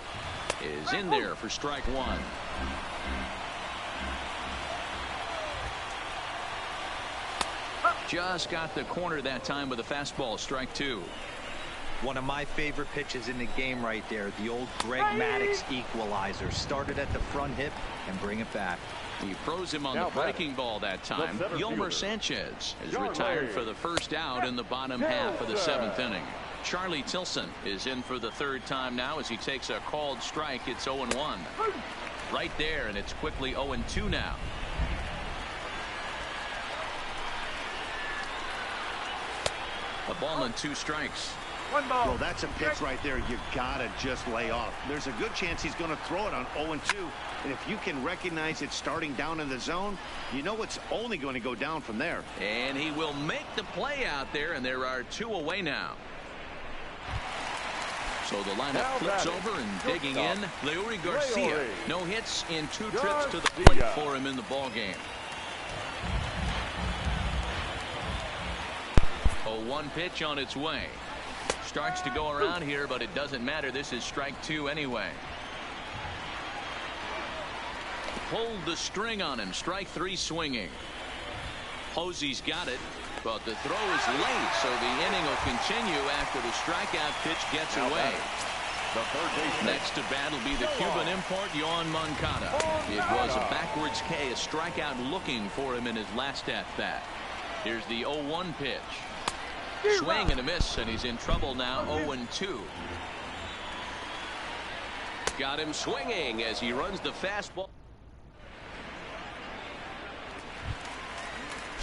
is in there for strike 1. Just got the corner that time with a fastball. Strike 2. One of my favorite pitches in the game right there. The old Greg Maddux equalizer. Started at the front hip and bring it back. He froze him on the breaking ball that time. Yolmer Sanchez is retired for the first out in the bottom half of the 7th inning. Charlie Tilson is in for the 3rd time now as he takes a called strike. It's 0-1. Right there, and it's quickly 0-2 now. A ball and 2 strikes. Well, that's a pitch right there you gotta just lay off. There's a good chance he's going to throw it on 0-2, and if you can recognize it starting down in the zone, you know it's only going to go down from there. And he will make the play out there, and there are 2 away now. So the lineup flips over and digging in. Leury Garcia, no hits in 2 trips to the plate for him in the ball game. 0-1 pitch on its way. Starts to go around here, but it doesn't matter. This is strike 2 anyway. Pulled the string on him. Strike 3 swinging. Posey's got it, but the throw is late, so the inning will continue after the strikeout pitch gets away. Next to bat will be the Cuban import, Yoan Moncada. It was a backwards K, a strikeout looking for him in his last at-bat. Here's the 0-1 pitch. Swing and a miss, and he's in trouble now. 0-2. Got him swinging as he runs the fastball.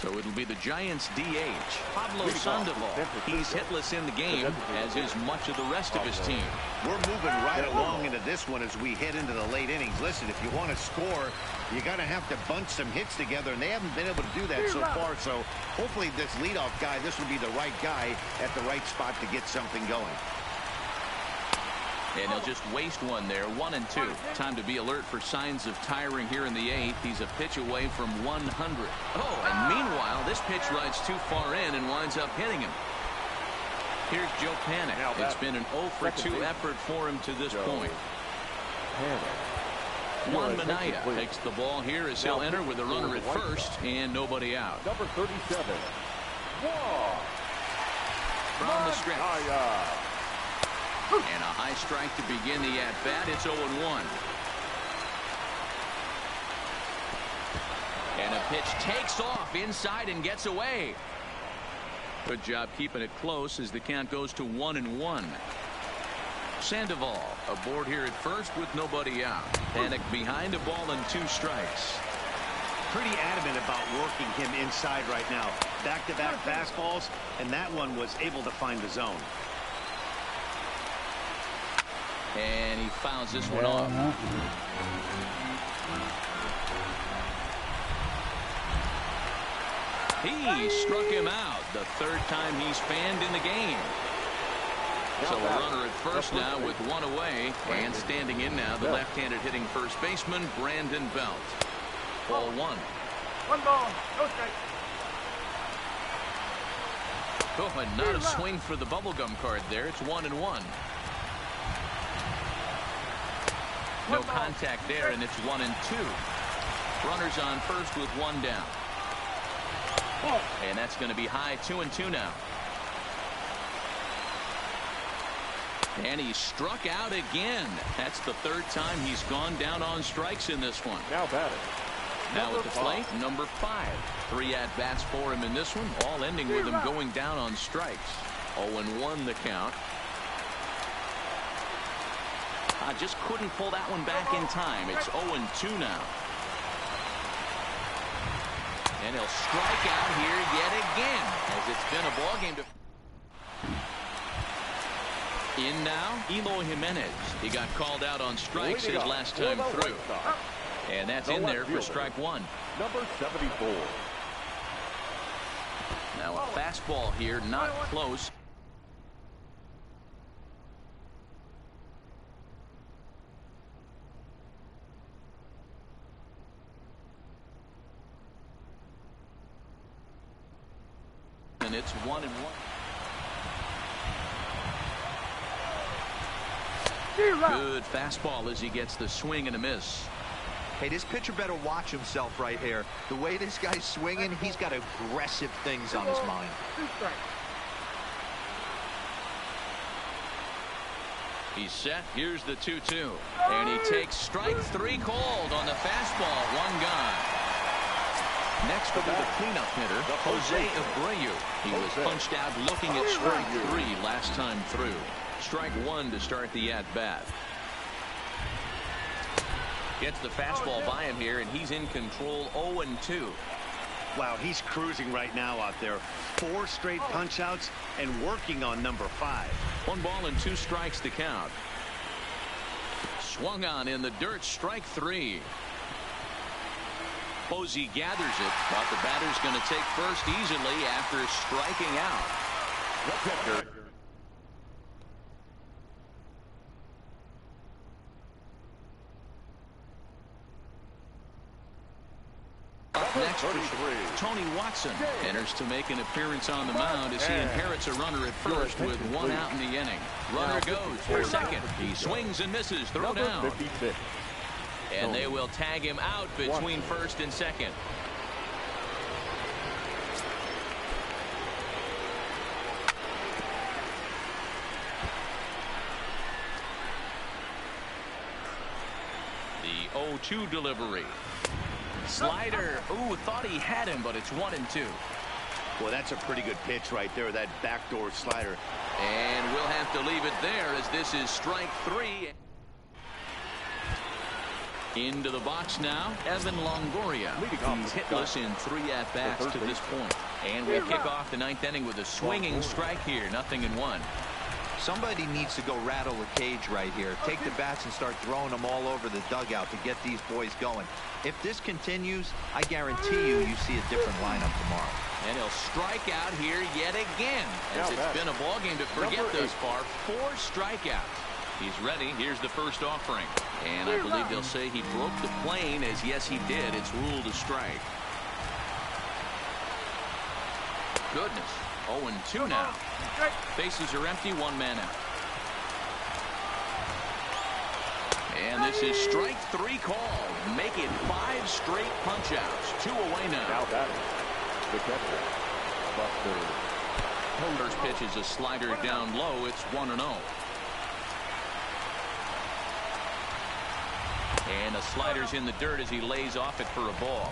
So it'll be the Giants DH, Pablo Sandoval. He's hitless in the game, as is much of the rest of his team. We're moving right along into this one as we head into the late innings. Listen, if you want to score, you're going to have to bunch some hits together, and they haven't been able to do that so far. So hopefully this leadoff guy, this will be the right guy at the right spot to get something going. And he'll just waste one there, 1-2. Time to be alert for signs of tiring here in the 8th. He's a pitch away from 100. Oh, and meanwhile, this pitch rides too far in and winds up hitting him. Here's Joe Panik. It's been an 0-for-2 effort for him to this point. Juan Minaya takes the ball here as he'll enter with a runner at first and nobody out. Number 37. From the stretch. And a high strike to begin the at-bat. It's 0-1. And a pitch takes off inside and gets away. Good job keeping it close as the count goes to 1-1. Sandoval aboard here at first with nobody out. Panik behind a ball and 2 strikes. Pretty adamant about working him inside right now. Back-to-back fastballs, and that one was able to find the zone. And he fouls this one off. He struck him out the 3rd time he's fanned in the game. So a runner at first now with 1 away. And standing in now, the left-handed hitting first baseman, Brandon Belt. Ball 1. 1 ball, no strike. Oh, and not a swing for the bubblegum card there. It's 1-1. No contact there, and it's 1-2. Runners on first with 1 down. And that's going to be high, 2-2 now. And he struck out again. That's the 3rd time he's gone down on strikes in this one. Now batting. Now at the plate, number 5. 3 at-bats for him in this one, all ending with him going down on strikes. 0-1 the count. I just couldn't pull that one back in time. It's 0-2 now. And he'll strike out here yet again, as it's been a ball game. In now, Eloy Jimenez. He got called out on strikes his last time through. And that's in there for strike 1. Number 74. Now a fastball here, not close. And it's 1-1. Good fastball as he gets the swing and a miss. Hey, this pitcher better watch himself right here. The way this guy's swinging, he's got aggressive things on his mind. 2 strikes. He's set. Here's the 2-2. And he takes strike 3 called on the fastball. 1 gone. Next will be the cleanup hitter, Jose Abreu. He was punched out looking at strike 3 last time through. Strike 1 to start the at-bat. Gets the fastball by him here, and he's in control. 0-2. Wow, he's cruising right now out there. 4 straight punch-outs and working on number 5. 1 ball and 2 strikes to count. Swung on in the dirt, strike 3. Posey gathers it, but the batter's going to take first easily after striking out. The pitcher. Up next, Tony Watson enters to make an appearance on the mound as he inherits a runner at first with 1 out in the inning. Runner goes for second. He swings and misses. Throw down. And they will tag him out between first and second. The 0-2 delivery. Slider. Ooh, thought he had him, but it's 1-2. Well, that's a pretty good pitch right there, that backdoor slider. And we'll have to leave it there as this is strike 3. Into the box now, Evan Longoria. He's hitless in 3 at-bats to this point. And we kick off the 9th inning with a swinging strike here, 0-1. Somebody needs to go rattle the cage right here. Take the bats and start throwing them all over the dugout to get these boys going. If this continues, I guarantee you see a different lineup tomorrow. And he'll strike out here yet again. As it's been a ball game to forget thus far. 4 strikeouts. He's ready. Here's the first offering. And I believe they'll say he broke the plane, as yes, he did. It's ruled a strike. Goodness. 0-2 now. Bases are empty. 1 man out. And this is strike 3 called. Make it 5 straight punch-outs. 2 away now. Now batting, the catcher, Buster. First pitch is a slider down low. It's 1-0. And the slider's in the dirt as he lays off it for a ball.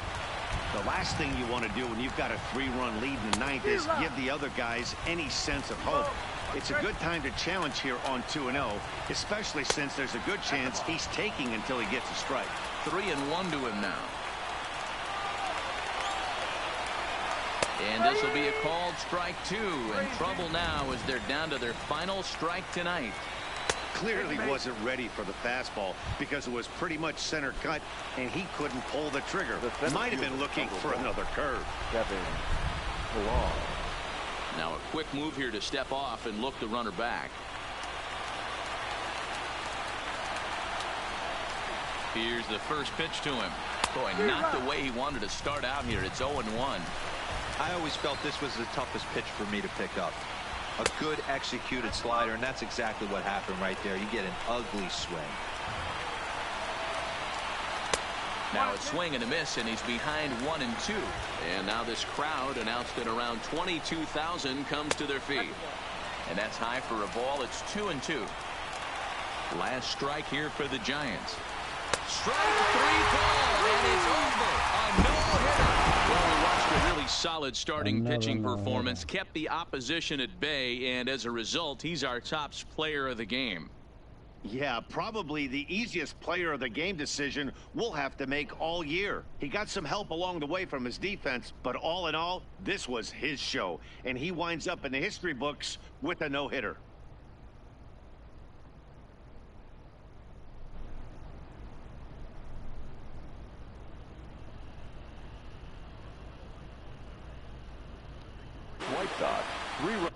The last thing you want to do when you've got a 3-run lead in the 9th is give the other guys any sense of hope. It's a good time to challenge here on 2-0, especially since there's a good chance he's taking until he gets a strike. 3-1 to him now. And this will be a called strike 2. In trouble now as they're down to their final strike tonight. Clearly wasn't ready for the fastball because it was pretty much center cut and he couldn't pull the trigger. Might have been looking for another curve. Now a quick move here to step off and look the runner back. Here's the first pitch to him. Boy, not the way he wanted to start out here. It's 0-1. I always felt this was the toughest pitch for me to pick up. A good executed slider, and that's exactly what happened right there. You get an ugly swing. Now it's swing and a miss, and he's behind 1-2. And now this crowd, announced at around 22,000, comes to their feet. And that's high for a ball. It's 2-2. Last strike here for the Giants. Strike 3 called, and it's over. A no-hitter. Well, we watched a really solid starting pitching performance, kept the opposition at bay, and as a result, he's our top player of the game. Yeah, probably the easiest player of the game decision we'll have to make all year. He got some help along the way from his defense, but all in all, this was his show, and he winds up in the history books with a no-hitter. White Sox, 3-run.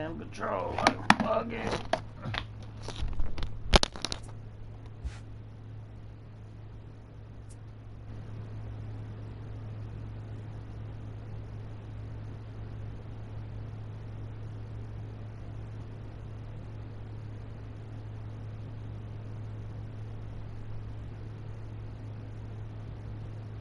in control like a buggy.